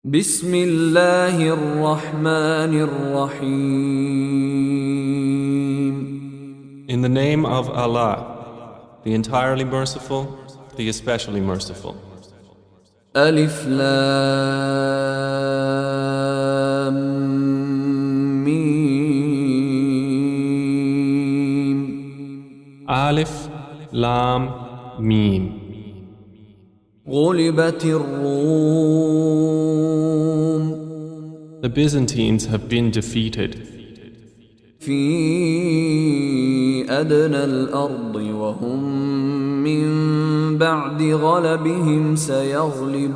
بسم الله الرحمن الرحيم. In the name of Allah, the entirely merciful, the especially merciful. ألف لام ميم. Alif, Lam, Mim. غلبت الروم The Byzantines have been defeated في أدنى الأرض وهم من بعد غلبهم سيغلبون.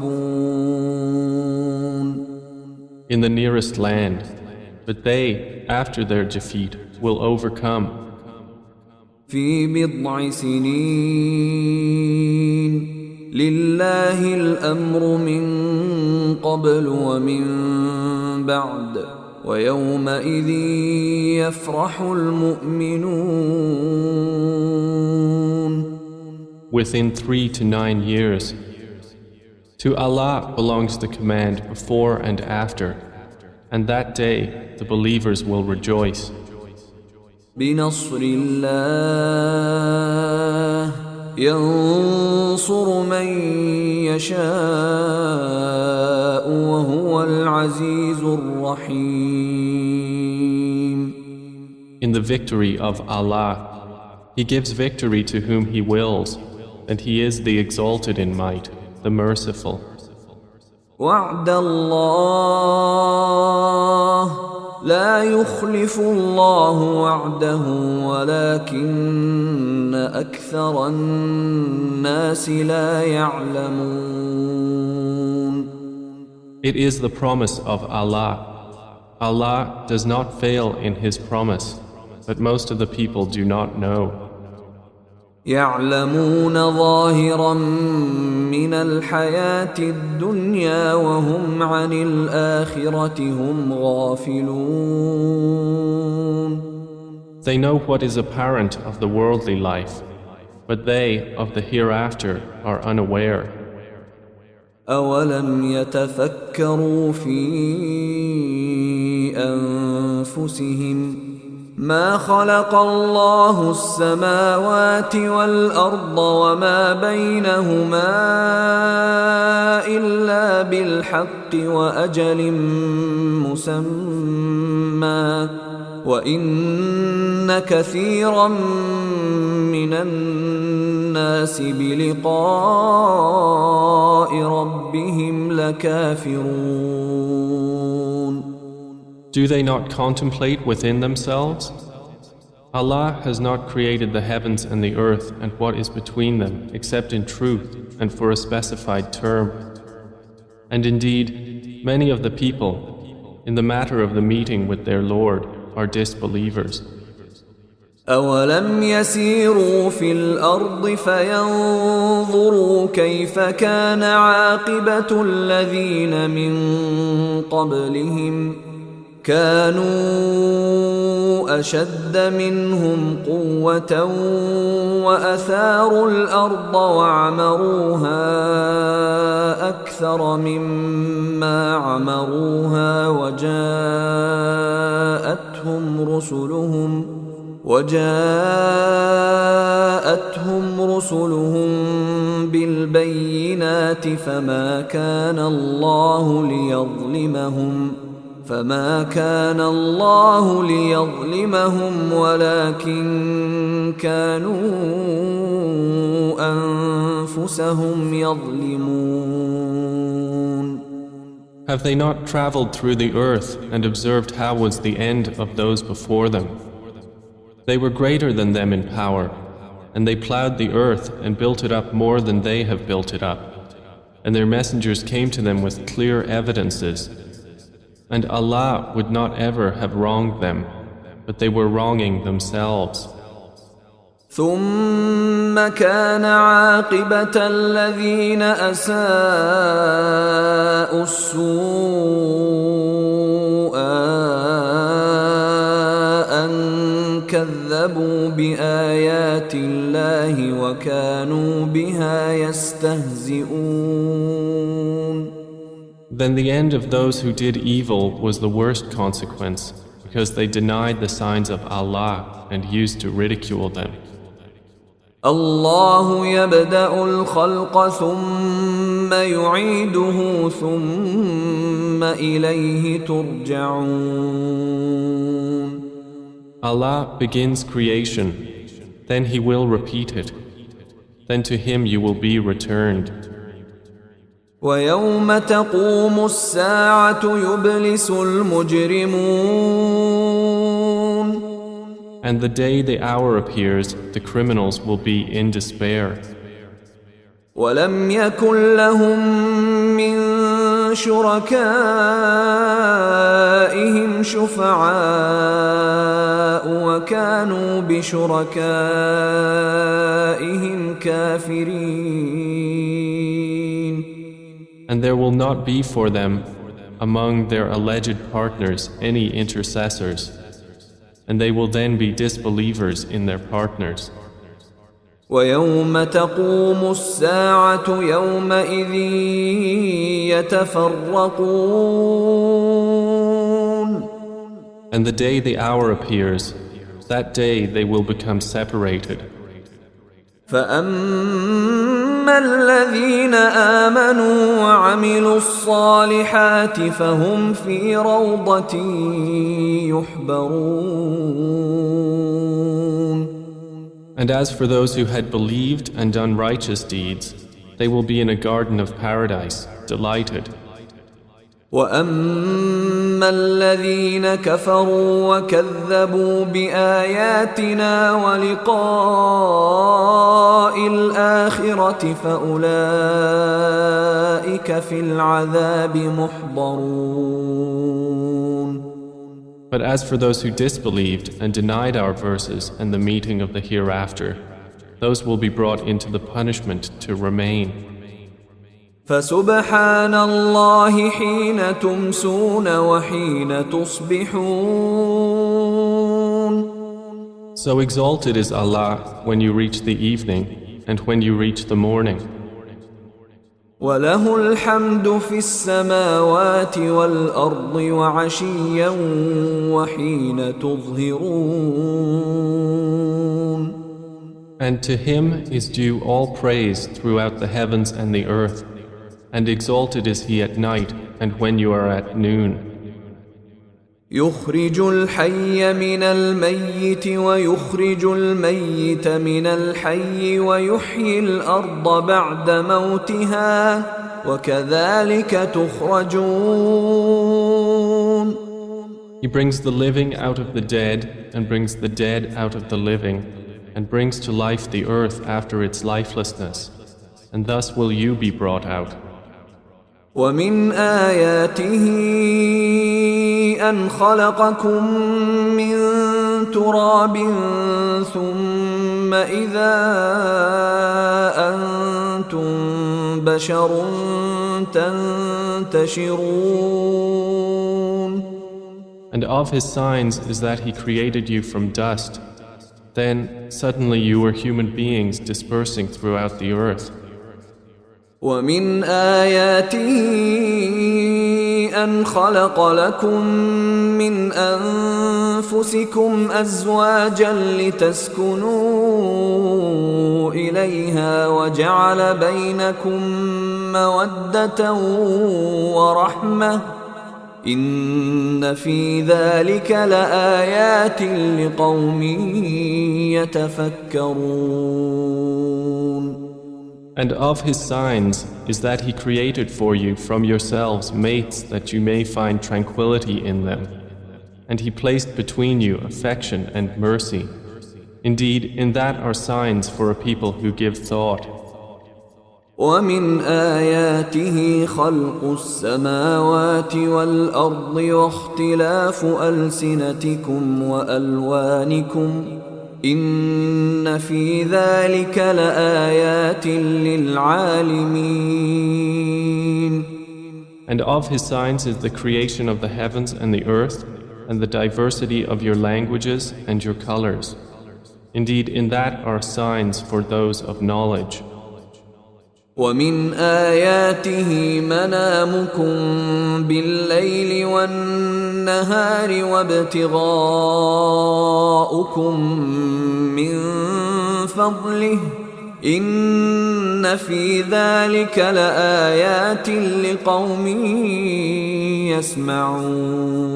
in the nearest land, but they, after their defeat, will overcome. في بضع سنين لله الأمر من قبل ومن بعد ويومئذ يفرح المؤمنون. Within 3 to 9 years. To Allah belongs the command before and after, and that day the believers will rejoice. بنصر الله ينصر من يشاء وهو العزيز الرحيم. In the victory of Allah, He gives victory to whom He wills, and He is the exalted in might, the merciful. وعد الله لا يخلف الله وعده ولكن أكثر الناس لا يعلمون. It is the promise of Allah. Allah does not fail in His promise, but most of the people do not know. يعلمون ظاهرا من الحياة الدنيا وهم عن الآخرة هم غافلون. They know what is apparent of the worldly life, but they of the hereafter are unaware. أولم يتفكروا في أنفسهم ما خلق الله السماوات والأرض وما بينهما إلا بالحق وأجل مسمى وإن كثيرا من الناس بلقاء ربهم لكافرون. Do they not contemplate within themselves? Allah has not created the heavens and the earth and what is between them except in truth and for a specified term. And indeed, many of the people, in the matter of the meeting with their Lord, are disbelievers. أولم يسيروا في الأرض فينظروا كيف كان عاقبة الذين من قبلهم كانوا أشد منهم قوة وأثاروا الأرض وعمروها أكثر مما عمروها وجاءتهم رسلهم بالبينات فما كان الله ليظلمهم ولكن كانوا أنفسهم يظلمون. Have they not traveled through the earth and observed how was the end of those before them? They were greater than them in power, and they plowed the earth and built it up more than they have built it up. And their messengers came to them with clear evidences. And Allah would not ever have wronged them, but they were wronging themselves. ثم كان عاقبة الذين أساءوا السوء أن كذبوا بآيات الله وكانوا بها يستهزئون. Then the end of those who did evil was the worst consequence, because they denied the signs of Allah and used to ridicule them. الله يبدأ الخلق ثم يعيده ثم إليه ترجعون. Allah begins creation, then He will repeat it, then to Him you will be returned. ويوم تقوم الساعة يبلس المجرمون. And the day the hour appears, the criminals will be in despair. ولم يكن لهم من شركائهم شفعاء وكانوا بشركائهم كافرين. And there will not be for them, among their alleged partners, any intercessors, and they will then be disbelievers in their partners. ويوم تقوم الساعة يومئذ يتفرقون. And the day the hour appears, that day they will become separated. فأما الذين آمنوا وعملوا الصالحات فهم في روضة يحبرون. And as for those who had believed and done righteous deeds, they will be in a garden of paradise, delighted. وأما الذين كفروا وكذبوا بآياتنا ولقاء الآخرة فأولئك في العذاب محضرون. But as for those who disbelieved and denied our verses and the meeting of the hereafter, those will be brought into the punishment to remain. فسبحان الله حين تمسون وحين تصبحون. So exalted is Allah when you reach the evening and when you reach the morning. وله الحمد في السماوات والأرض وعشيا وحين تظهرون. And to Him is due all praise throughout the heavens and the earth, and exalted is He at night and when you are at noon. يخرج الحي من الميت ويخرج الميت من الحي ويحيي الأرض بعد موتها وكذلك تخرجون. He brings the living out of the dead and brings the dead out of the living and brings to life the earth after its lifelessness, and thus will you be brought out. ومن آياته أن خلقكم من تراب ثم إذا أنتم بشر تنتشرون. And of His signs is that He created you from dust. Then suddenly you were human beings dispersing throughout the earth. ومن آياته أن خلق لكم من أنفسكم أزواجا لتسكنوا إليها وجعل بينكم مودة ورحمة إن في ذلك لآيات لقوم يتفكرون. And of His signs is that He created for you from yourselves mates that you may find tranquility in them. And He placed between you affection and mercy. Indeed, in that are signs for a people who give thought. ومن آياته خلق السماوات والأرض واختلاف ألسنتكم وألوانكم إن في ذلك لآيات للعالمين. And of His signs is the creation of the heavens and the earth and the diversity of your languages and your colors. Indeed, in that are signs for those of knowledge. ومن آياته منامكم بالليل والنهار وابتغاؤكم من فضله إن في ذلك لآيات لقوم يسمعون.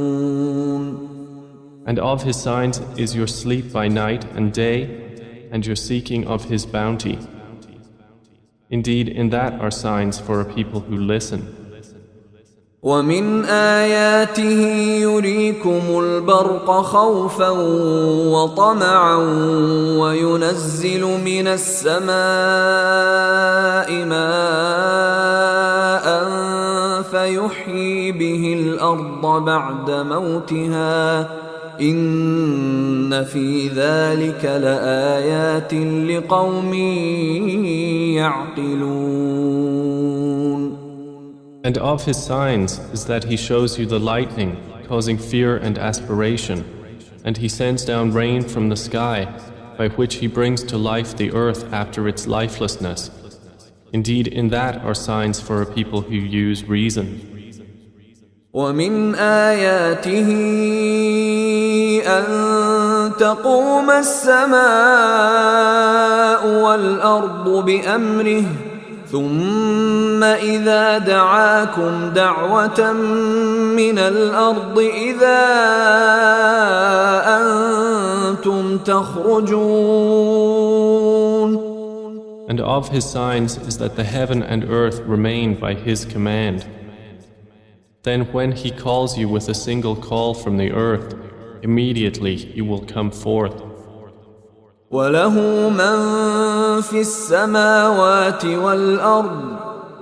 And of his signs is your sleep by night and day, and your seeking of his bounty. Indeed, in that are signs for a people who listen. ومن آياته يريكم البرق خوفا وطمعا وينزل من السماء ماء فيحيي به الأرض بعد موتها إن في ذلك لآيات لقوم يعقلون. And of his signs is that he shows you the lightning, causing fear and aspiration, and he sends down rain from the sky, by which he brings to life the earth after its lifelessness. Indeed, in that are signs for a people who use reason. ومن آياته أن تقوم السماء والأرض بأمره ثم إذا دعاكم دعوة من الأرض إذا أنتم تخرجون. And of his signs is that the heaven and earth remain by his command. Then when he calls you with a single call from the earth, immediately you will come forth. وله من في السماوات والأرض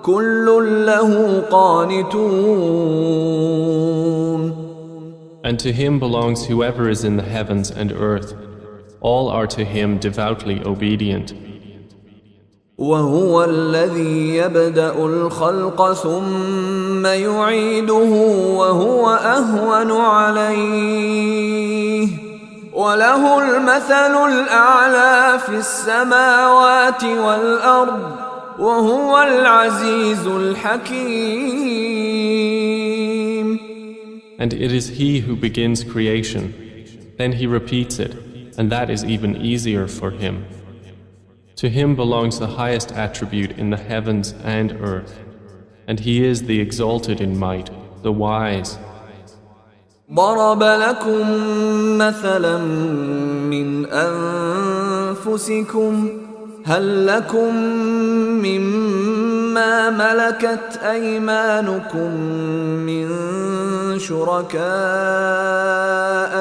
كل له قانتون. And to him belongs whoever is in the heavens and earth. All are to him devoutly obedient. وهو الذي يبدأ الخلق ثم يعيده وهو أهون عليه وله المثل الأعلى في السماوات والأرض وهو العزيز الحكيم. And it is he who begins creation, then he repeats it, and that is even easier for him. To him belongs the highest attribute in the heavens and earth, and he is the exalted in might, the wise. ضرب لكم مثلا من أنفسكم هل لكم مما ملكت أيمانكم من شركاء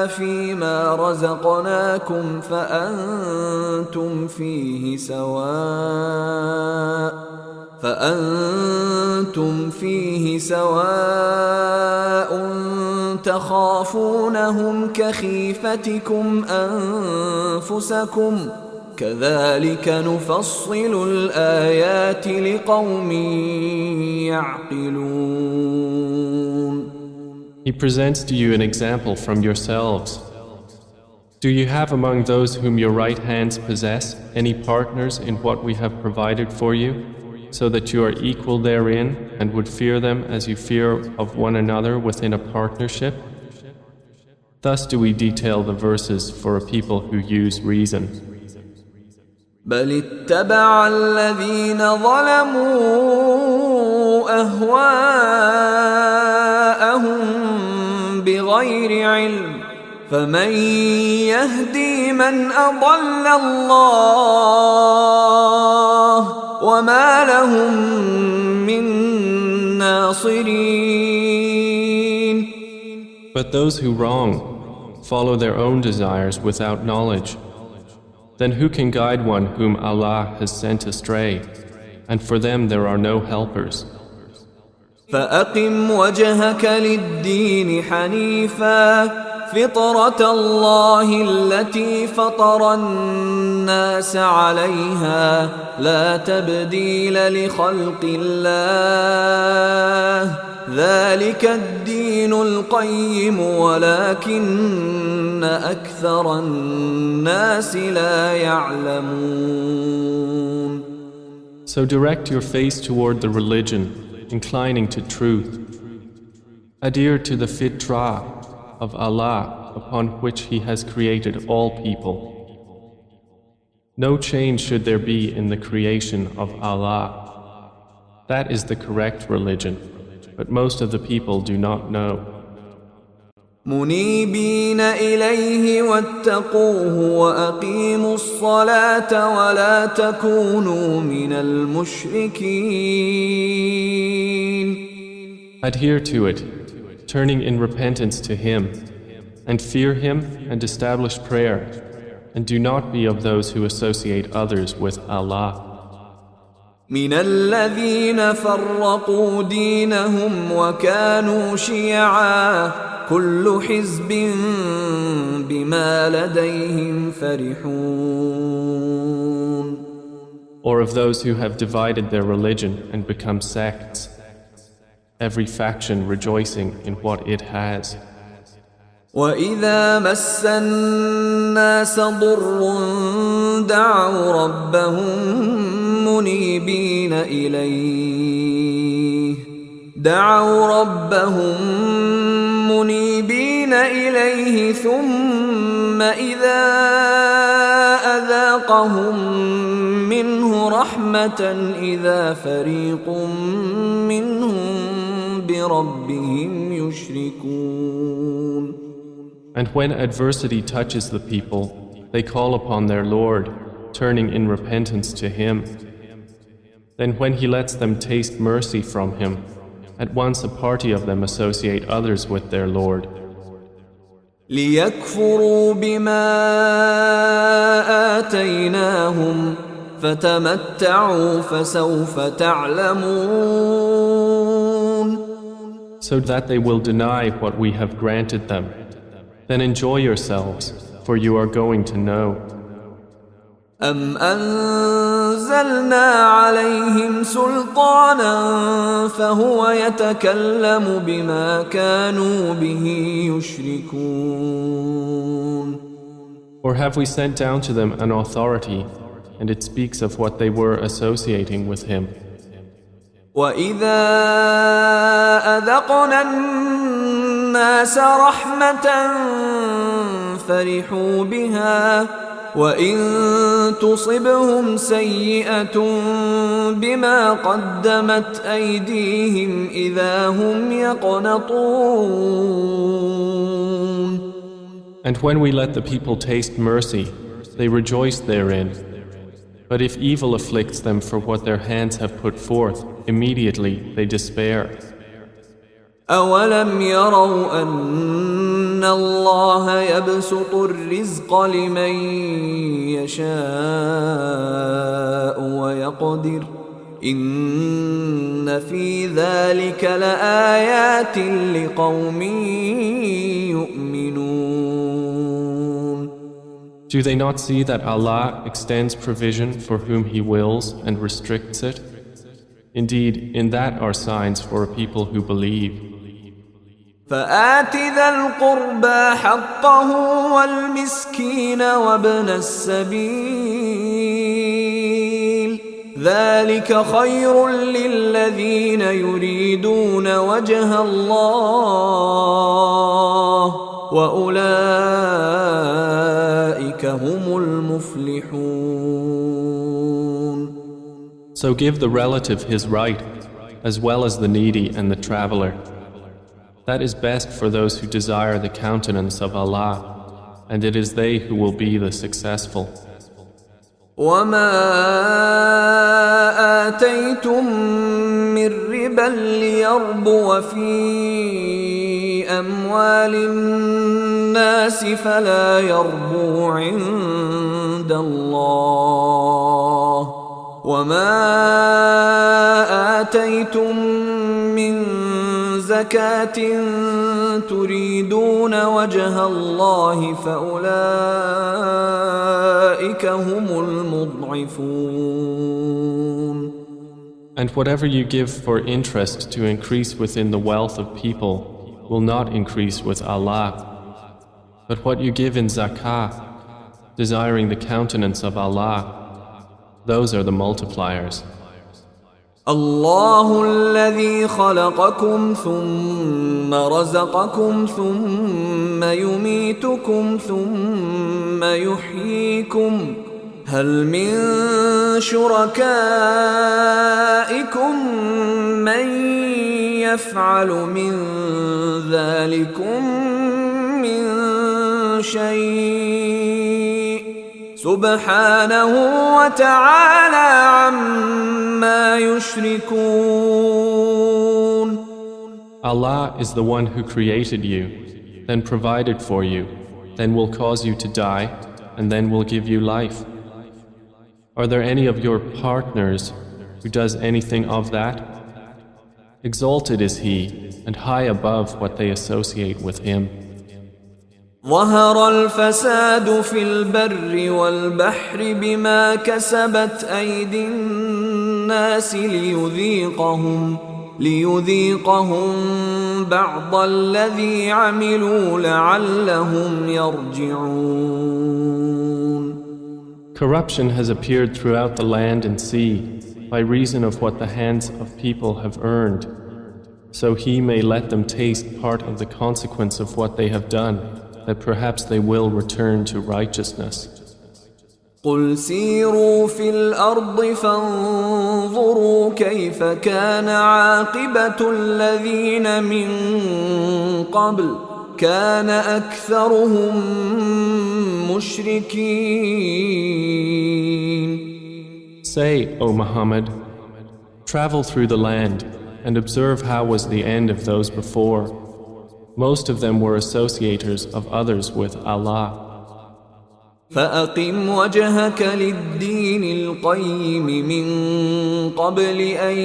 فيما رزقناكم فأنتم فيه سواء تخافونهم كخيفتكم أنفسكم كذلك نفصل الآيات لقوم يعقلون. He presents to you an example from yourselves. Do you have among those whom your right hands possess any partners in what we have provided for you, so that you are equal therein and would fear them as you fear of one another within a partnership? Thus do we detail the verses for a people who use reason. بل اتبع الذين ظلموا أهواءهم بغير علم فمن يهدي من أضل الله وما لهم من ناصرين. But those who wrong follow their own desires without knowledge. Then who can guide one whom Allah has sent astray? And for them there are no helpers. فأقم وجهك للدين حنيفا فطرة الله التي فطر الناس عليها لا تبديل لخلق الله ذلك الدين القيم ولكن أكثر الناس لا يعلمون. So direct your face toward the religion, inclining to truth. Adhere to the fitrah of Allah upon which He has created all people. No change should there be in the creation of Allah. That is the correct religion, but most of the people do not know. منيبين إليه واتقوه وأقيموا الصلاة ولا تكونوا من المشركين. Adhere to it, turning in repentance to Him, and fear Him and establish prayer, and do not be of those who associate others with Allah. من الذين فرقوا دينهم وكانوا شيعا كل حزب بما لديهم فرحون. Or of those who have divided their religion and become sects, every faction rejoicing in what it has. وإذا مس الناس ضر دعوا ربهم منيبين إليه ثم إذا أذاقهم منه رحمة إذا فريق منهم بربهم يشركون. And when adversity touches the people, they call upon their Lord, turning in repentance to Him. Then when He lets them taste mercy from Him, at once a party of them associate others with their Lord. ليكفروا بما آتيناهم فتمتعوا فسوف تعلمون. So that they will deny what we have granted them. Then enjoy yourselves, for you are going to know. أم أنزلنا عليهم سلطانا فهو يتكلم بما كانوا به يشركون. Or have we sent down to them an authority, and it speaks of what they were associating with Him? وإذا أذقنا الناس رحمة فرحوا بها وإن تصبهم سيئة بما قدمت أيديهم إذا هم يقنطون. And when we let the people taste mercy, they rejoice therein. But if evil afflicts them for what their hands have put forth, immediately they despair. أولم يروا أن الله يبسط الرزق لمن يشاء ويقدر إن في ذلك لآيات لقوم يؤمنون. Do they not see that Allah extends provision for whom He wills and restricts it? Indeed, in that are signs for a people who believe. فآت ذا القربى حقه والمسكين وابن السبيل ذلك خير للذين يريدون وجه الله وأولئك هم المفلحون. So give the relative his right, as well as the needy and the traveler. That is best for those who desire the countenance of Allah, and it is they who will be the successful. وما آتيتم من ربا ليربو في أموال الناس فلا يربو عند الله وما آتيتم من زكاة تريدون وجه الله فأولئك هم المضعفون. And whatever you give for interest to increase within the wealth of people will not increase with Allah. But what you give in zakah, desiring the countenance of Allah, those are the multipliers. الله الذي خلقكم ثم رزقكم ثم يميتكم ثم يحييكم هل من شركائكم من يفعل من ذلكم من شيء سبحانه وتعالى عما يشركون. Allah is the one who created you, then provided for you, then will cause you to die, and then will give you life. Are there any of your partners who does anything of that? Exalted is He, and high above what they associate with Him. ظهر الفساد في البر والبحر بما كسبت أيدي الناس ليذيقهم بعض الذي عملوا لعلهم يرجعون. Corruption has appeared throughout the land and sea by reason of what the hands of people have earned, so He may let them taste part of the consequence of what they have done, that perhaps they will return to righteousness. قل سيروا في الأرض فانظروا كيف كان عاقبة الذين من قبل كان أكثرهم مشركين. Say, O Muhammad, travel through the land and observe how was the end of those before. Most of them were associators of others with Allah. فأقم وجهك للدين القيم من قبل أن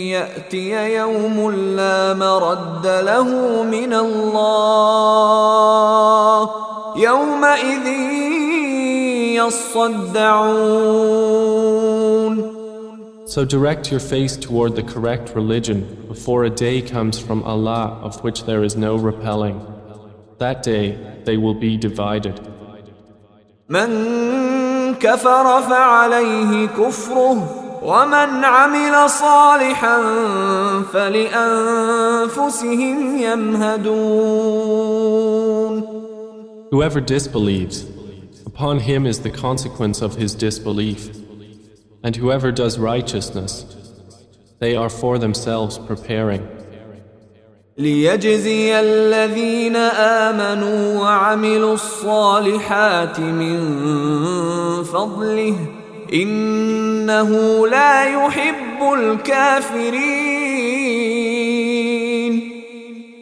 يأتي يوم لا مرد له من الله يومئذ يصدعون. So direct your face toward the correct religion before a day comes from Allah of which there is no repelling. That day they will be divided. من كفر فعليه كفره ومن عمل صالحا فلأنفسهم يمهدون. Whoever disbelieves, upon him is the consequence of his disbelief. And whoever does righteousness, they are for themselves preparing. ليجزي الذين آمنوا وعملوا الصالحات من فضله إنه لا يحب الكافرين.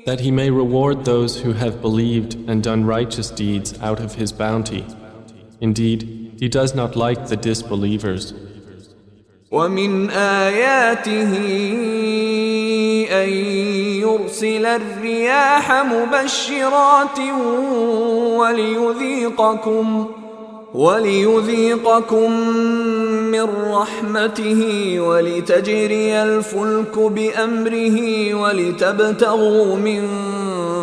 That he may reward those who have believed and done righteous deeds out of his bounty. Indeed, he does not like the disbelievers. ومن آياته أن يرسل الرياح مبشرات وليذيقكم من رحمته ولتجري الفلك بأمره ولتبتغوا من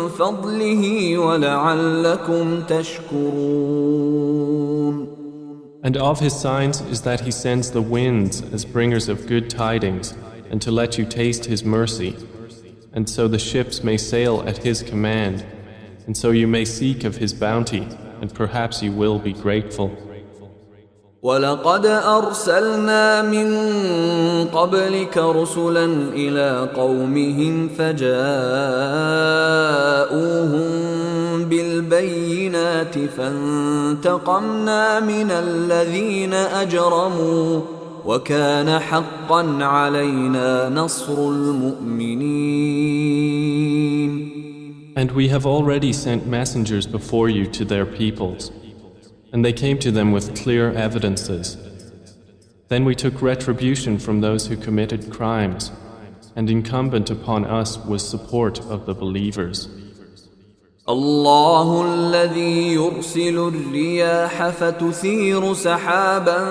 فضله ولعلكم تشكرون. And of his signs is that he sends the winds as bringers of good tidings, and to let you taste his mercy, and so the ships may sail at his command, and so you may seek of his bounty, and perhaps you will be grateful. ولقد أرسلنا من قبلك رسلا إلى قومهم فجاءوهم بالبينات فانتقمنا من الذين أجرموا وكان حقا علينا نصر المؤمنين. And we have already sent messengers before you to their peoples, and they came to them with clear evidences. Then we took retribution from those who committed crimes, and incumbent upon us was support of the believers. الله الذي يرسل الرياح فتثير سحابا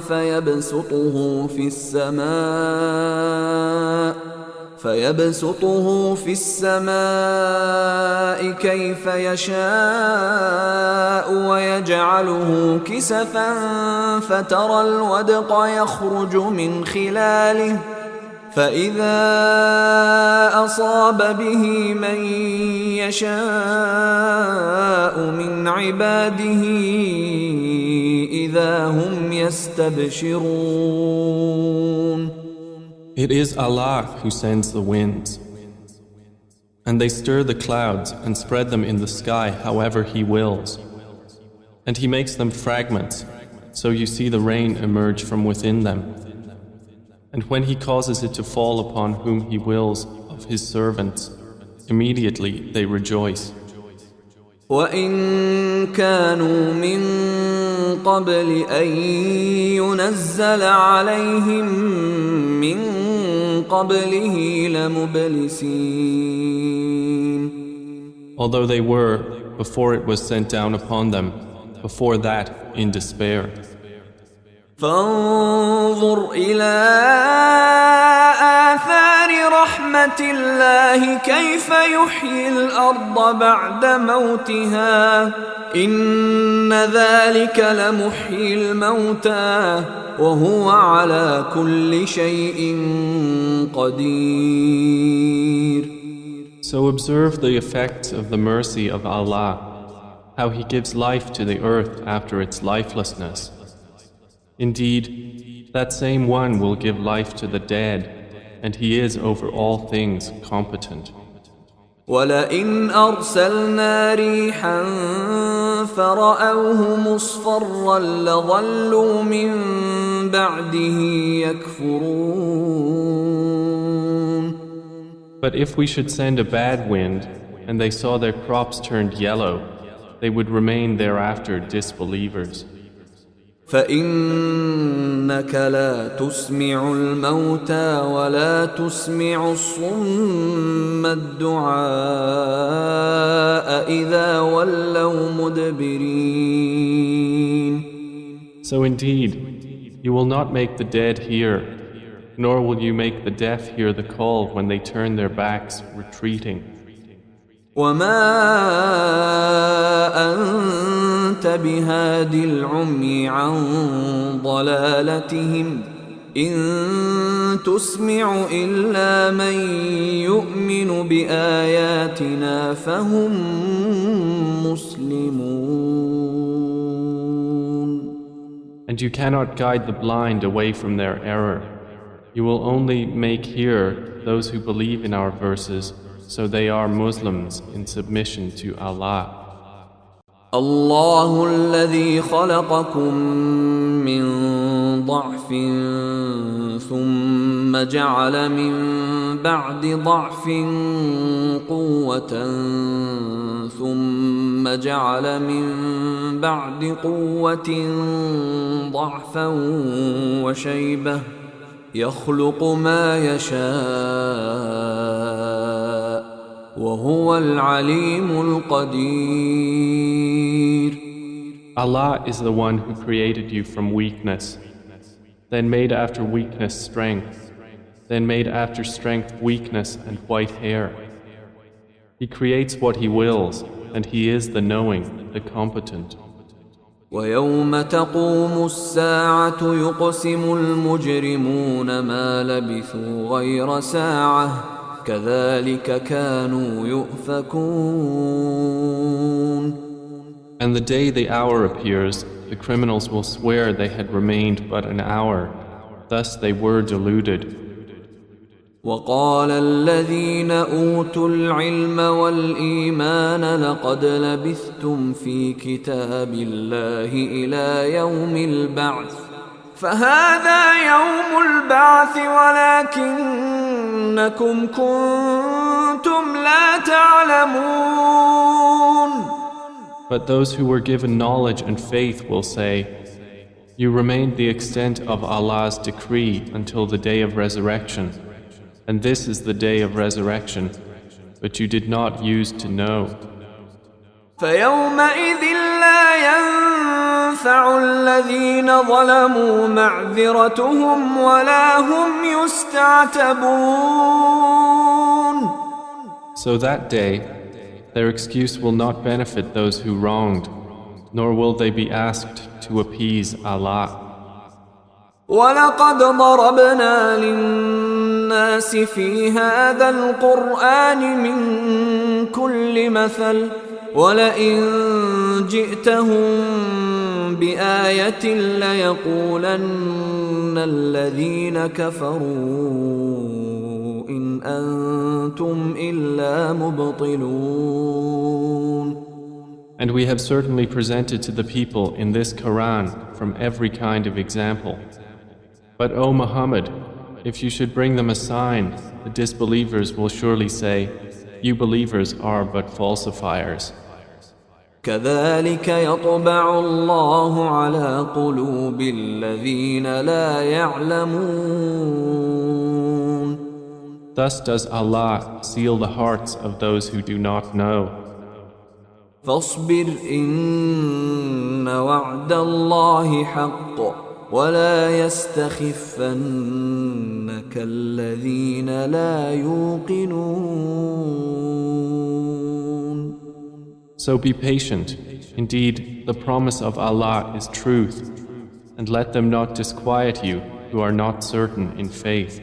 فيبسطه فيبسطه في السماء كيف يشاء ويجعله كسفا فترى الودق يخرج من خلاله فإذا أصاب به من يشاء من عباده إذا هم يستبشرون. It is Allah who sends the winds, and they stir the clouds and spread them in the sky however He wills. And He makes them fragments, so you see the rain emerge from within them. And when He causes it to fall upon whom He wills of His servants, immediately they rejoice. وَإِن كَانُوا مِن قَبْلِ أَن يُنَزَّلَ عَلَيْهِم مِّن قَبْلِهِ لَمُبْلِسِينَ. Although they were, before it was sent down upon them, before that in despair. فانظر إلى آثار رحمة الله كيف يحيي الأرض بعد موتها إن ذلك لمحيي الموتى وهو على كل شيء قدير. So observe the effects of the mercy of Allah, how He gives life to the earth after its lifelessness. Indeed, that same one will give life to the dead, and He is over all things competent. وَلَئِنْ أَرْسَلْنَا رِيحًا فَرَأَوْهُ مُصْفَرًّا لَظَلُّوا مِنْ بَعْدِهِ يَكْفُرُونَ. But if we should send a bad wind, and they saw their crops turned yellow, they would remain thereafter disbelievers. فإنك لا تسمع الموتى ولا تسمع الصم الدعاء إذا ولوا مدبرين. So indeed, you will not make the dead hear, nor will you make the deaf hear the call when they turn their backs, retreating. وما أنت بهاد العمي عن ضلالتهم إن تسمع إلا من يؤمن بآياتنا فهم مسلمون. And you cannot guide the blind away from their error. You will only make hear those who believe in our verses, so they are Muslims in submission to Allah. الله الذي خلقكم من ضعف ثم جعل من بعد ضعف قوة ثم جعل من بعد قوة ضعفا وشيبة يخلق ما يشاء وهو العليم القدير. Allah is the one who created you from weakness, then made after weakness strength, then made after strength weakness and white hair. He creates what He wills, and He is the knowing, the competent. ويوم تقوم الساعة يقسم المجرمون ما لبثوا غير ساعة كذلك كانوا يؤفكون. And the day the hour appears, the criminals will swear they had remained but an hour. Thus they were deluded. وقال الذين أوتوا العلم والإيمان لقد لبثتم في كتاب الله إلى يوم البعث فهذا يوم البعث ولكنكم كنتم لا تعلمون. But those who were given knowledge and faith will say, you remained the extent of Allah's decree until the day of resurrection, and this is the day of resurrection, but you did not use to know. فيومئذ لا ينفع تنفع الذين ظلموا معذرتهم ولا هم يستعتبون. So that day, their excuse will not benefit those who wronged, nor will they be asked to appease Allah. وَلَقَدْ ضَرَبْنَا لِلنَّاسِ فِي هَذَا الْقُرْآنِ مِنْ كُلِّ مَثَلٍ وَلَئِنْ جِئْتَهُمْ بِآيَةٍ لَيَقُولَنَّ الَّذِينَ كَفَرُوا إِنْ أَنْتُمْ إِلَّا مُبْطِلُونَ. And we have certainly presented to the people in this Quran from every kind of example. But O Muhammad, if you should bring them a sign, the disbelievers will surely say, you believers are but falsifiers. كذلك يطبع الله على قلوب الذين لا يعلمون. Thus does Allah seal the hearts of those who do not know. فاصبر إن وعد الله حق ولا يستخفنك الذين لا يوقنون. So be patient. Indeed, the promise of Allah is truth, and let them not disquiet you who are not certain in faith.